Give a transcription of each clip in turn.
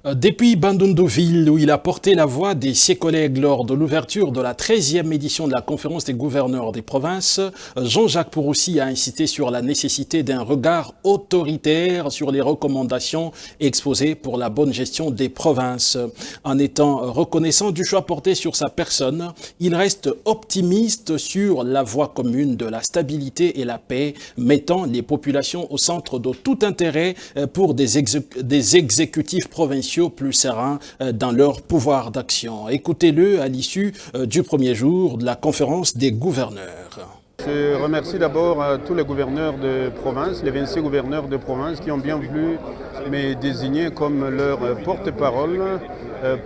Depuis Bandundu-Ville, où il a porté la voix de ses collègues lors de l'ouverture de la 13e édition de la conférence des gouverneurs des provinces, Jean-Jacques Pouroussi a insisté sur la nécessité d'un regard autoritaire sur les recommandations exposées pour la bonne gestion des provinces. En étant reconnaissant du choix porté sur sa personne, il reste optimiste sur la voie commune de la stabilité et la paix, mettant les populations au centre de tout intérêt pour des exécutifs provinciaux plus sereins dans leur pouvoir d'action. Écoutez-le à l'issue du premier jour de la conférence des gouverneurs. Je remercie d'abord tous les gouverneurs de province, les 26 gouverneurs de province qui ont bien voulu me désigner comme leur porte-parole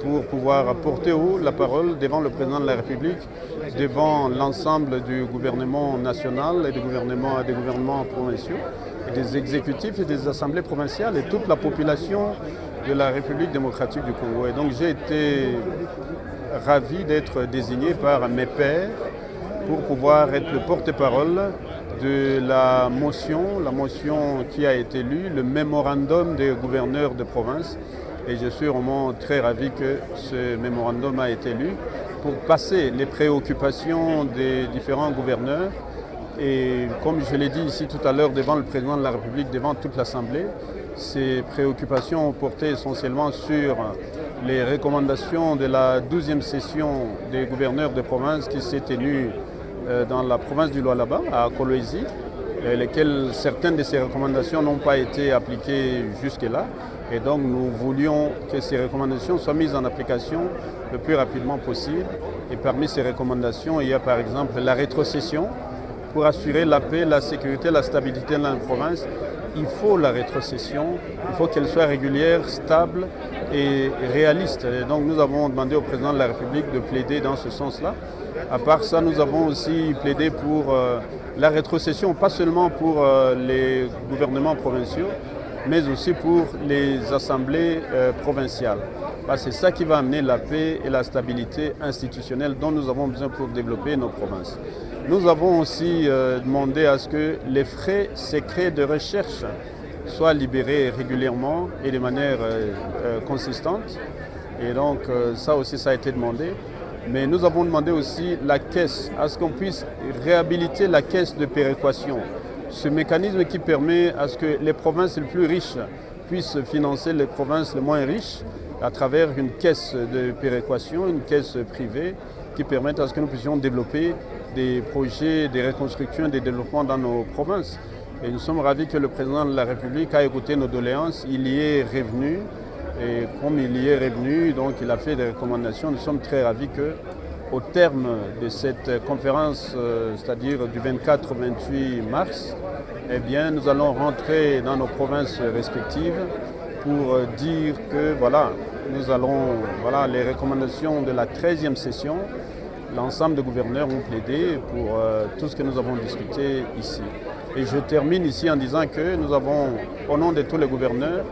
pour pouvoir porter haut la parole devant le président de la République, devant l'ensemble du gouvernement national et des gouvernements provinciaux, et des exécutifs et des assemblées provinciales et toute la population de la République démocratique du Congo. Et donc j'ai été ravi d'être désigné par mes pairs pour pouvoir être le porte-parole de la motion qui a été lue, le mémorandum des gouverneurs de province. Et je suis vraiment très ravi que ce mémorandum a été lu pour passer les préoccupations des différents gouverneurs. Et comme je l'ai dit ici tout à l'heure devant le président de la République, devant toute l'Assemblée, ces préoccupations ont porté essentiellement sur les recommandations de la 12e session des gouverneurs de province qui s'est tenue dans la province du Lualaba, à Kolwezi, lesquelles certaines de ces recommandations n'ont pas été appliquées jusque-là. Et donc nous voulions que ces recommandations soient mises en application le plus rapidement possible. Et parmi ces recommandations, il y a par exemple la rétrocession. Pour assurer la paix, la sécurité, la stabilité dans la province, il faut la rétrocession, il faut qu'elle soit régulière, stable et réaliste. Et donc nous avons demandé au président de la République de plaider dans ce sens-là. À part ça, nous avons aussi plaidé pour la rétrocession, pas seulement pour les gouvernements provinciaux, mais aussi pour les assemblées provinciales. C'est ça qui va amener la paix et la stabilité institutionnelle dont nous avons besoin pour développer nos provinces. Nous avons aussi demandé à ce que les frais secrets de recherche soient libérés régulièrement et de manière consistante. Et donc ça aussi, ça a été demandé. Mais nous avons demandé aussi la caisse, à ce qu'on puisse réhabiliter la caisse de péréquation. Ce mécanisme qui permet à ce que les provinces les plus riches puissent financer les provinces les moins riches à travers une caisse de péréquation, une caisse privée qui permette à ce que nous puissions développer des projets, des reconstructions, des développements dans nos provinces. Et nous sommes ravis que le président de la République a écouté nos doléances, il y est revenu. Et comme il y est revenu, donc il a fait des recommandations. Nous sommes très ravis qu'au terme de cette conférence, c'est-à-dire du 24 au 28 mars, eh bien, nous allons rentrer dans nos provinces respectives pour dire que nous allons, les recommandations de la 13e session, l'ensemble des gouverneurs ont plaidé pour tout ce que nous avons discuté ici. Et je termine ici en disant que nous avons, au nom de tous les gouverneurs,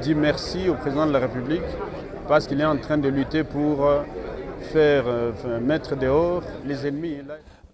dit merci au président de la République parce qu'il est en train de lutter pour mettre dehors les ennemis.